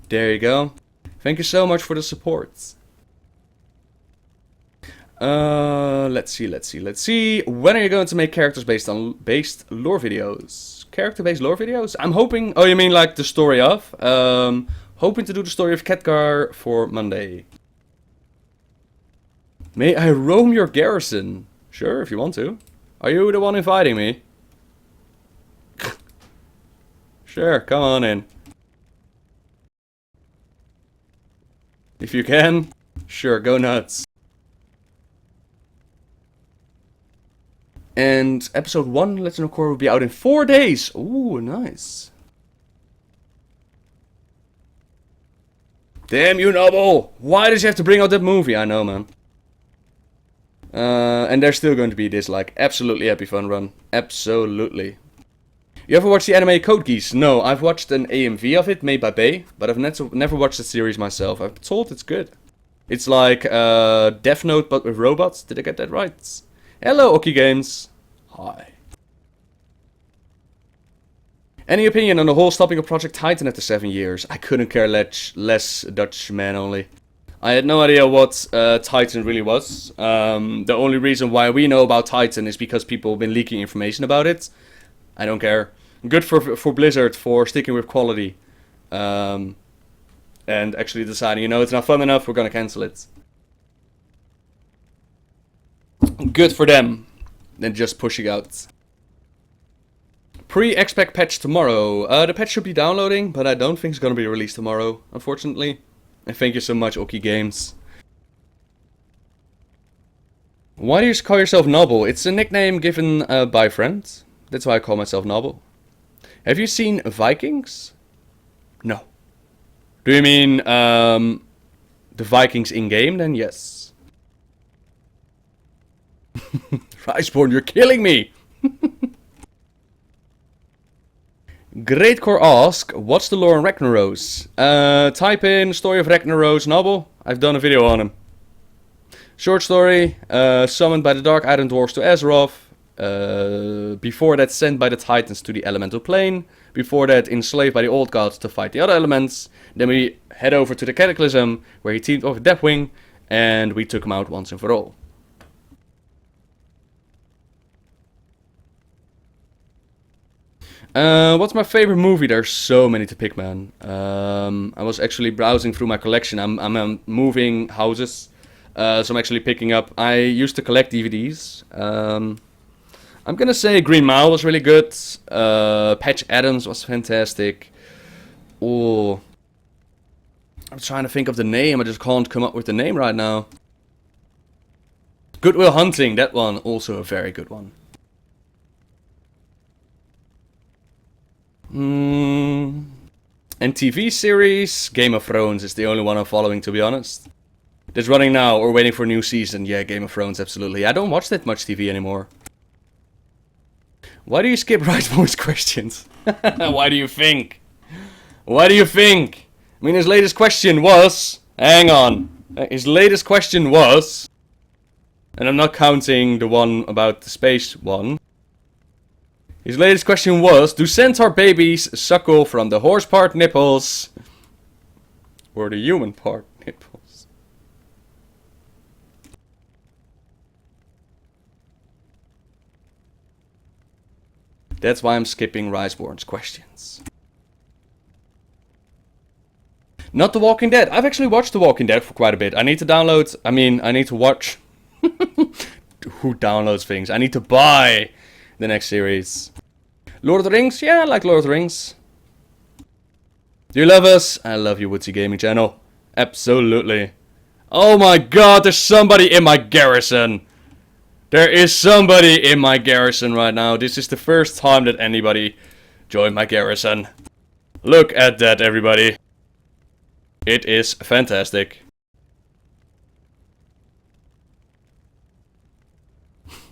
S1: There you go. Thank you so much for the support. Let's see. When are you going to make characters based lore videos? Character-based lore videos? I'm hoping. Oh, you mean like the story of? Hoping to do the story of Khadgar for Monday. May I roam your garrison? Sure, if you want to. Are you the one inviting me? Sure, come on in. If you can, sure, go nuts. And episode 1, Legend of Korra, will be out in 4 days. Ooh, nice. Damn you, Noble! Why did you have to bring out that movie? I know, man. And there's still going to be this, like, absolutely happy fun run. Absolutely. You ever watched the anime Code Geass? No, I've watched an AMV of it made by Bay, but I've never watched the series myself. I'm told it's good. It's like Death Note but with robots. Did I get that right? Hello, Oki Games. Hi. Any opinion on the whole stopping of Project Titan after 7 years? I couldn't care less, Dutch man only. I had no idea what Titan really was. The only reason why we know about Titan is because people have been leaking information about it. I don't care. Good for Blizzard for sticking with quality. And actually deciding, you know, it's not fun enough, we're gonna cancel it. Good for them. Then just pushing out. Pre-expect patch tomorrow. The patch should be downloading, but I don't think it's gonna be released tomorrow, unfortunately. And thank you so much, Oki Games. Why do you call yourself Noble? It's a nickname given by friends. That's why I call myself Noble. Have you seen Vikings? No. Do you mean the Vikings in-game? Then yes. Riceborn, you're killing me! Greatcore ask, what's the lore on Ragnaros? Type in Story of Ragnaros Noble. I've done a video on him. Short story, summoned by the Dark Iron Dwarves to Azeroth. Before that, sent by the Titans to the Elemental Plane. Before that, enslaved by the Old Gods to fight the other elements. Then we head over to the Cataclysm, where he teamed up with Deathwing, and we took him out once and for all. What's my favorite movie? There's so many to pick, man. I was actually browsing through my collection. I'm moving houses, so I'm actually picking up. I used to collect DVDs. I'm gonna say Green Mile was really good. Patch Adams was fantastic. Oh, I'm trying to think of the name. I just can't come up with the name right now. Good Will Hunting, that one, also a very good one. And TV series, Game of Thrones is the only one I'm following, to be honest. It's running now or waiting for a new season. Yeah, Game of Thrones, absolutely. I don't watch that much TV anymore. Why do you skip right voice questions? Why do you think? Why do you think? I mean, his latest question was... Hang on. His latest question was... And I'm not counting the one about the space one. His latest question was... Do centaur babies suckle from the horse part nipples? Or the human part nipples? That's why I'm skipping Riceborn's questions. Not The Walking Dead. I've actually watched The Walking Dead for quite a bit. I need to download... I need to watch... Who downloads things? I need to buy the next series. Lord of the Rings? Yeah, I like Lord of the Rings. Do you love us? I love you, Woodsy Gaming Channel. Absolutely. Oh my god, there's somebody in my garrison. There is somebody in my garrison right now. This is the first time that anybody joined my garrison. Look at that, everybody. It is fantastic.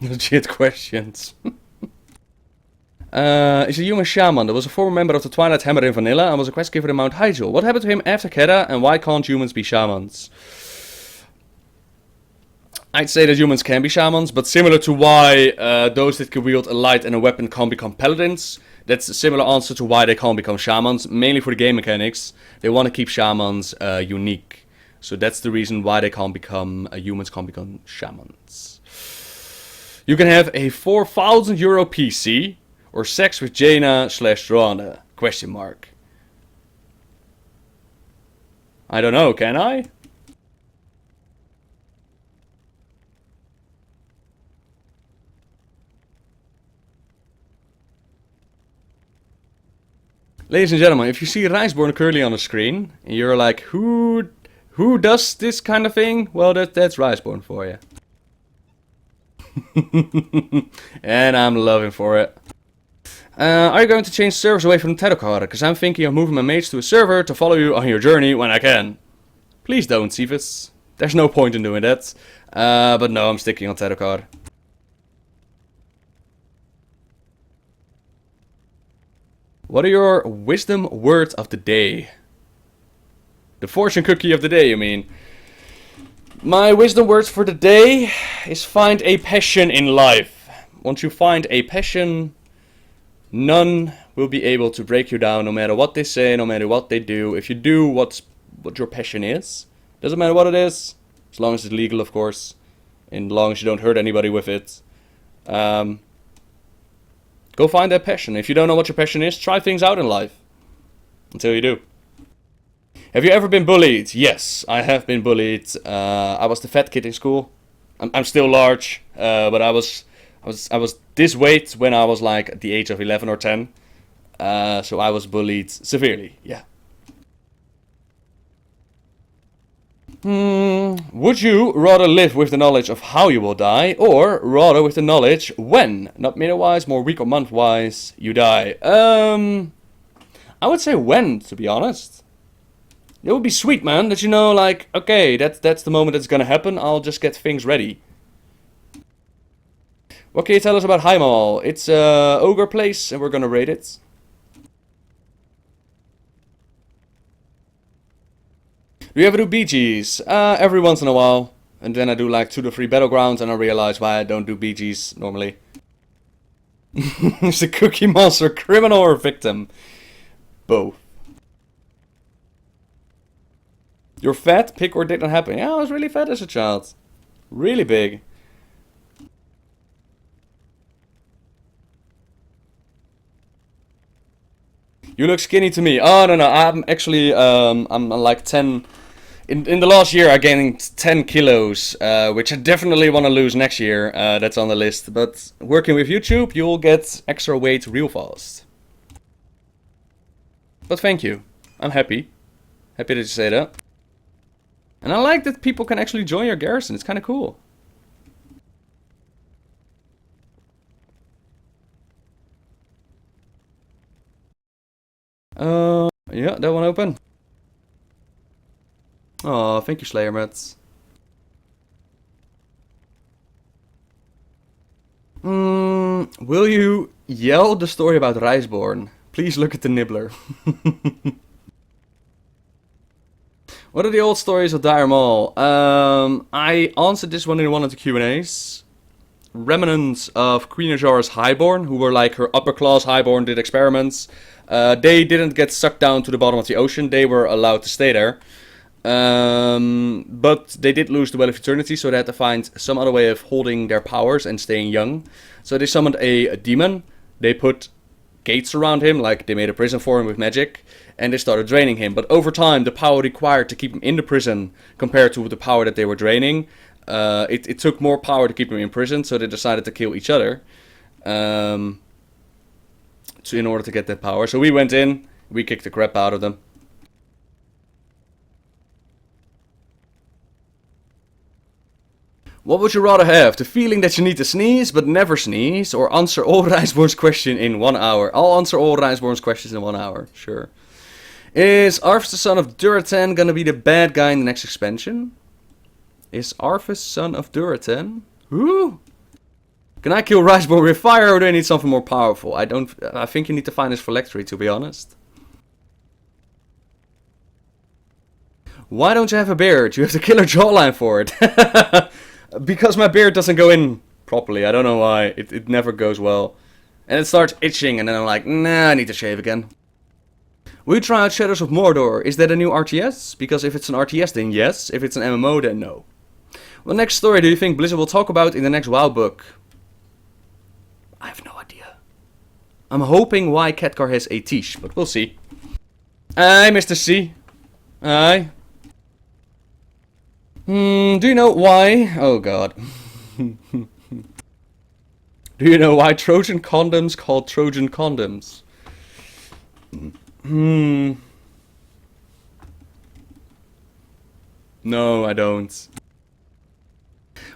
S1: Legit questions. Is a human shaman. There was a former member of the Twilight Hammer in Vanilla and was a quest giver in Mount Hyjal. What happened to him after Kera, and why can't humans be shamans? I'd say that humans can be shamans, but similar to why those that can wield a light and a weapon can't become paladins, that's a similar answer to why they can't become shamans, mainly for the game mechanics. They want to keep shamans unique. So that's the reason why they can't become, humans can't become shamans. You can have a 4,000 euro PC, or sex with Jaina/Rana? Question mark. I don't know, can I? Ladies and gentlemen, if you see Riceborn curly on the screen, and you're like, who does this kind of thing? Well, that's Riceborn for you. And I'm loving for it. Are you going to change servers away from tarot card? Because I'm thinking of moving my mates to a server to follow you on your journey when I can. Please don't, Cephas. There's no point in doing that. But no, I'm sticking on tarot card. What are your wisdom words of the day? The fortune cookie of the day, you mean? My wisdom words for the day is find a passion in life. Once you find a passion, none will be able to break you down, no matter what they say, no matter what they do. If you do what your passion is, doesn't matter what it is, as long as it's legal, of course, and as long as you don't hurt anybody with it. Go find that passion. If you don't know what your passion is, try things out in life. Until you do. Have you ever been bullied? Yes, I have been bullied. I was the fat kid in school. I'm still large, but I was this weight when I was like at the age of 11 or 10. So I was bullied severely, yeah. Would you rather live with the knowledge of how you will die, or rather with the knowledge when, not minute-wise, more week or month-wise, you die? I would say when, to be honest. It would be sweet, man, that you know, like, okay, that's the moment that's gonna happen, I'll just get things ready. What can you tell us about Heimal? It's a ogre place, and we're gonna raid it. Do you ever do BGs? Every once in a while. And then I do like 2 to 3 battlegrounds and I realize why I don't do BGs normally. Is the Cookie Monster criminal or victim? Both. You're fat? Pick or didn't happen? Yeah, I was really fat as a child. Really big. You look skinny to me. Oh, no, I'm actually, I'm like 10... In the last year I gained 10 kilos, which I definitely want to lose next year. That's on the list. But working with YouTube, you'll get extra weight real fast. But thank you. I'm happy. Happy that you say that. And I like that people can actually join your garrison. It's kind of cool. Yeah, that one open. Oh, thank you, Slayer Mats. Will you Yell the story about Riceborn. Please look at the nibbler. What are the old stories of Dire Maul? I answered this one in one of the Q&As. Remnants of Queen Azara's Highborn, who were like her upper class Highborn, did experiments. They didn't get sucked down to the bottom of the ocean. They were allowed to stay there. But they did lose the Well of Eternity, so they had to find some other way of holding their powers and staying young. So they summoned a demon. They put gates around him, like they made a prison for him with magic, and they started draining him. But over time, the power required to keep him in the prison compared to the power that they were draining, it took more power to keep him in prison, so they decided to kill each other in order to get that power. So we went in, we kicked the crap out of them. What would you rather have? The feeling that you need to sneeze, but never sneeze, or answer all Riceborn's questions in 1 hour? I'll answer all Riceborn's questions in 1 hour, sure. Is Arthas the son of Duratan gonna be the bad guy in the next expansion? Is Arthas son of Duratan? Who? Can I kill Riceborn with fire, or do I need something more powerful? I think you need to find his phylactery, to be honest. Why don't you have a beard? You have the killer jawline for it. Because my beard doesn't go in properly. I don't know why. It never goes well. And it starts itching, and then I'm like, nah, I need to shave again. Will you try out Shadows of Mordor? Is that a new RTS? Because if it's an RTS, then yes. If it's an MMO, then no. What next story do you think Blizzard will talk about in the next WoW book? I have no idea. I'm hoping why Khadgar has a Tish, but we'll see. Aye, Mr. C. Aye. Do you know why? Oh god. Do you know why Trojan condoms called Trojan condoms? No, I don't.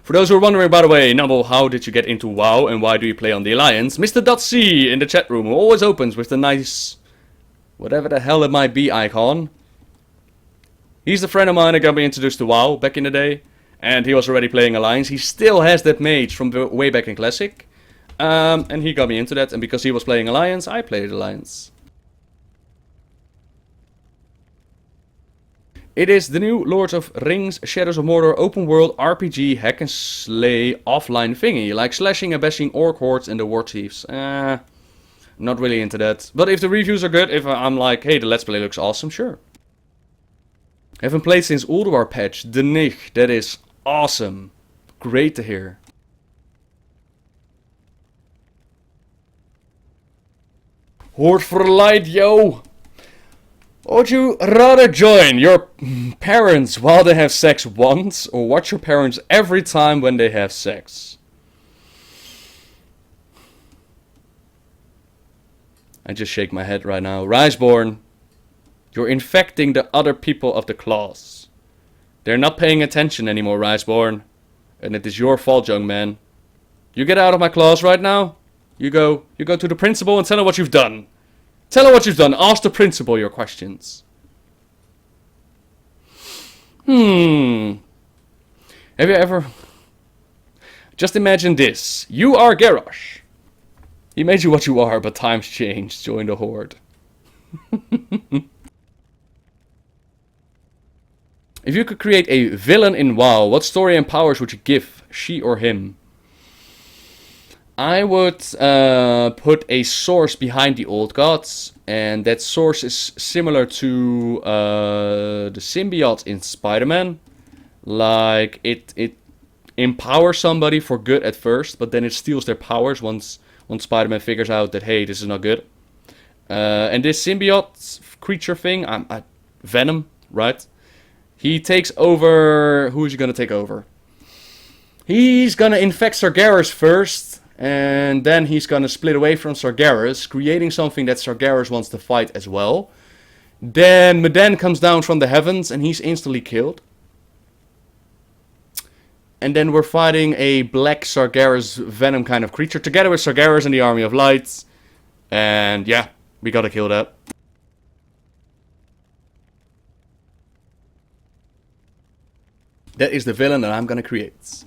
S1: For those who are wondering, by the way, Nubble, how did you get into WoW and why do you play on the Alliance? Mr.C in the chat room, who always opens with the nice, whatever the hell it might be, icon. He's a friend of mine that got me introduced to WoW back in the day, and he was already playing Alliance. He still has that mage from way back in Classic, and he got me into that, and because he was playing Alliance, I played Alliance. It is the new Lord of Rings Shadows of Mordor open world RPG hack and slay offline thingy, like slashing and bashing orc hordes and the war chiefs. Not really into that. But if the reviews are good, if I'm like, hey, the let's play looks awesome, sure. Haven't played since Ulduar patch, the Nich, that is awesome. Great to hear. Horde for light, yo! Would you rather join your parents while they have sex once, or watch your parents every time when they have sex? I just shake my head right now. Riceborn, you're infecting the other people of the class. They're not paying attention anymore, Riceborn. And it is your fault, young man. You get out of my class right now. You go to the principal and tell her what you've done. Tell her what you've done. Ask the principal your questions. Have you ever... Just imagine this. You are Garrosh. He made you what you are, but times changed. Join the Horde. If you could create a villain in WoW, what story and powers would you give she or him? I would put a source behind the old gods, and that source is similar to the symbiote in Spider-Man. Like, it empowers somebody for good at first, but then it steals their powers once Spider-Man figures out that, hey, this is not good. And this symbiote creature thing, Venom, right? He takes over... Who is he gonna take over? He's gonna infect Sargeras first, and then he's gonna split away from Sargeras, creating something that Sargeras wants to fight as well. Then Medan comes down from the heavens, and he's instantly killed. And then we're fighting a black Sargeras Venom kind of creature, together with Sargeras and the Army of Light. And yeah, we gotta kill that. That is the villain that I'm gonna create.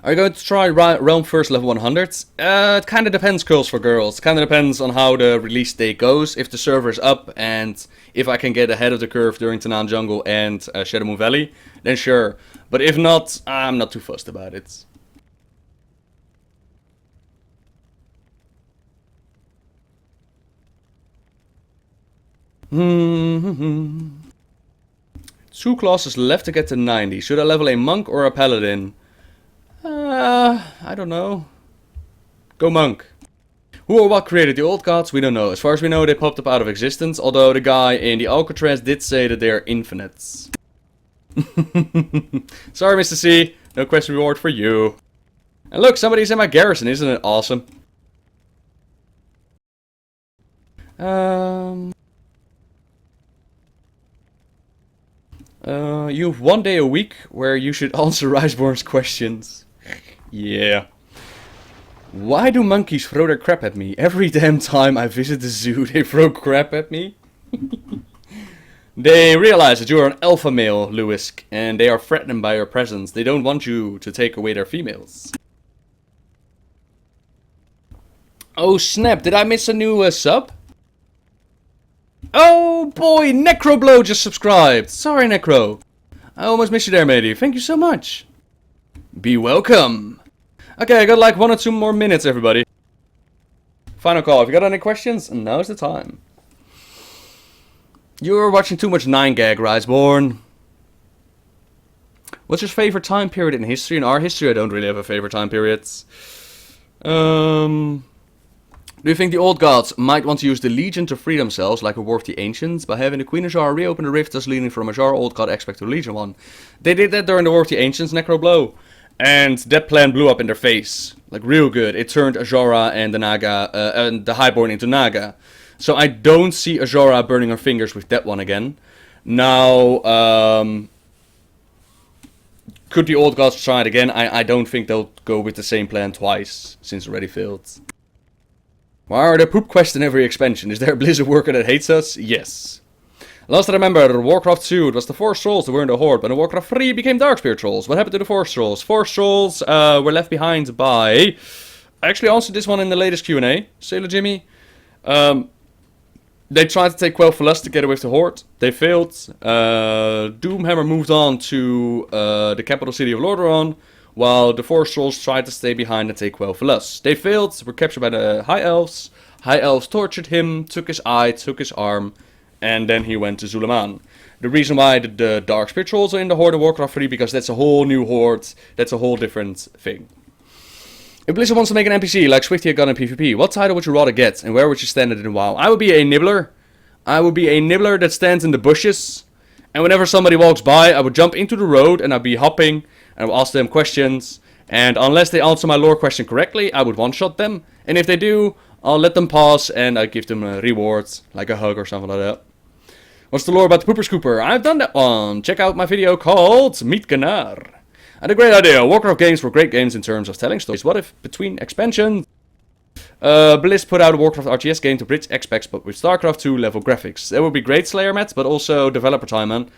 S1: Are you going to try Realm first level 100? It kind of depends, girls for girls. Kind of depends on how the release date goes. If the server is up and if I can get ahead of the curve during Tanaan Jungle and Shadow Moon Valley, then sure. But if not, I'm not too fussed about it. Two classes left to get to 90. Should I level a monk or a paladin? I don't know. Go monk. Who or what created the old gods? We don't know. As far as we know, they popped up out of existence. Although the guy in the Alcatraz did say that they are infinite. Sorry, Mr. C. No quest reward for you. And look, somebody's in my garrison. Isn't it awesome? You have 1 day a week where you should answer Riceborn's questions. Yeah. Why do monkeys throw their crap at me? Every damn time I visit the zoo, they throw crap at me. They realize that you are an alpha male, Lewis, and they are threatened by your presence. They don't want you to take away their females. Oh snap, did I miss a new sub? Oh boy, Necroblow just subscribed. Sorry, Necro. I almost missed you there, matey. Thank you so much. Be welcome. Okay, I got like 1 or 2 more minutes, everybody. Final call. If you got any questions, now's the time. You're watching too much 9gag, Riceborn. What's your favorite time period in history? In our history, I don't really have a favorite time period. Do you think the old gods might want to use the Legion to free themselves, like a War of the Ancients, by having the Queen Azshara reopen the rift, thus leading from Azshara old god aspect to Legion 1? They did that during the War of the Ancients, Necroblow. And that plan blew up in their face. Like, real good. It turned Azshara and the Naga, and the Highborn into Naga. So I don't see Azshara burning her fingers with that one again. Now, could the old gods try it again? I don't think they'll go with the same plan twice, since it already failed. Why are there poop quests in every expansion? Is there a Blizzard worker that hates us? Yes. Last I remember, Warcraft 2, it was the Force Trolls that were in the Horde, but in Warcraft 3 became Darkspear Trolls. What happened to the Force Trolls? Force Trolls were left behind by... I actually answered this one in the latest Q&A, Sailor Jimmy. They tried to take Quel'The Lust together with the Horde. They failed. Doomhammer moved on to the capital city of Lordaeron, while the Force Trolls tried to stay behind and take Quel'The Lust. They failed, were captured by the High Elves. High Elves tortured him, took his eye, took his arm, and then he went to Zul'Aman. The reason why the Darkspear Trolls are in the Horde of Warcraft 3, because that's a whole new Horde, that's a whole different thing. If Blizzard wants to make an NPC like Swifty Gun in PvP, what title would you rather get, and where would you stand it in WoW? I would be a Nibbler. I would be a Nibbler that stands in the bushes, and whenever somebody walks by, I would jump into the road, and I'd be hopping, and I would ask them questions, and unless they answer my lore question correctly, I would one-shot them, and if they do, I'll let them pass, and I give them a reward, like a hug or something like that. What's the lore about the Pooper Scooper? I've done that one. Check out my video called Meet Gunnar. I had a great idea. Warcraft games were great games in terms of telling stories. What if, between expansions, Blizz put out a Warcraft RTS game to bridge X-Specs, but with StarCraft 2 level graphics? That would be great, Slayer Matt, but also developer time, man.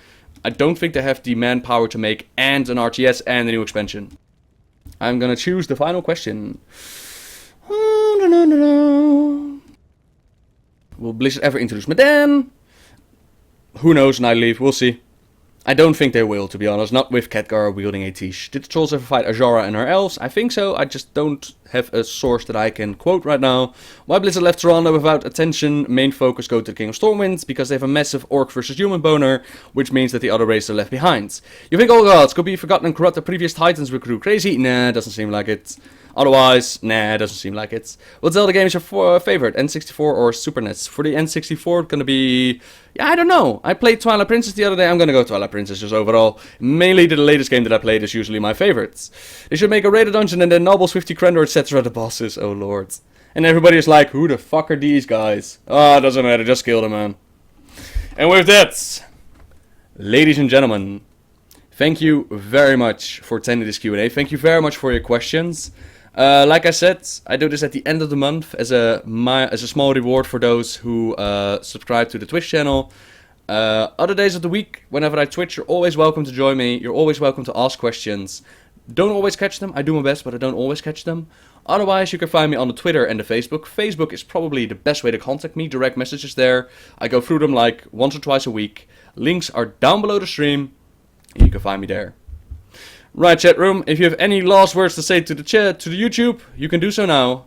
S1: I don't think they have the manpower to make and an RTS and a new expansion. I'm gonna choose the final question. Will Blizzard ever introduce Medan? Who knows, Nightleaf, we'll see. I don't think they will, to be honest, not with Khadgar wielding a Tish. Did the Trolls ever fight Azshara and her elves? I think so, I just don't have a source that I can quote right now. Why Blizzard left Toronto without attention? Main focus go to the King of Stormwind, because they have a massive orc versus human boner, which means that the other races are left behind. You think all gods could be forgotten and corrupt the previous Titans recruit crazy? Nah, doesn't seem like it. Otherwise, nah, doesn't seem like it. What Zelda game is your favorite? N64 or Super NES? For the N64, it's gonna be... Yeah, I don't know. I played Twilight Princess the other day. I'm gonna go Twilight Princess just overall. Mainly the latest game that I played is usually my favorites. They should make a raided dungeon and then Noble, Swifty, Krendor, etc. the bosses. Oh lord. And everybody is like, who the fuck are these guys? Oh, it doesn't matter. Just kill them, man. And with that, ladies and gentlemen, thank you very much for attending this Q&A. Thank you very much for your questions. Like I said, I do this at the end of the month as a small reward for those who subscribe to the Twitch channel. Other days of the week, whenever I Twitch, you're always welcome to join me. You're always welcome to ask questions. Don't always catch them. I do my best, but I don't always catch them. Otherwise, you can find me on the Twitter and the Facebook. Facebook is probably the best way to contact me. Direct messages there. I go through them like once or twice a week. Links are down below the stream. You can find me there. Right, chat room. If you have any last words to say to the chat, to the YouTube, you can do so now.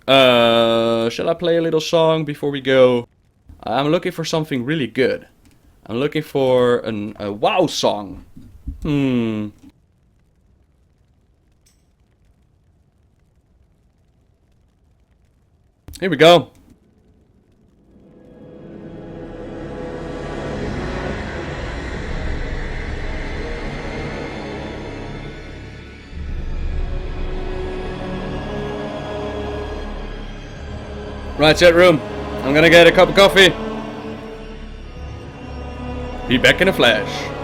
S1: Shall I play a little song before we go? I'm looking for something really good. I'm looking for a WoW song. Here we go. Right, chat room. I'm gonna get a cup of coffee. Be back in a flash.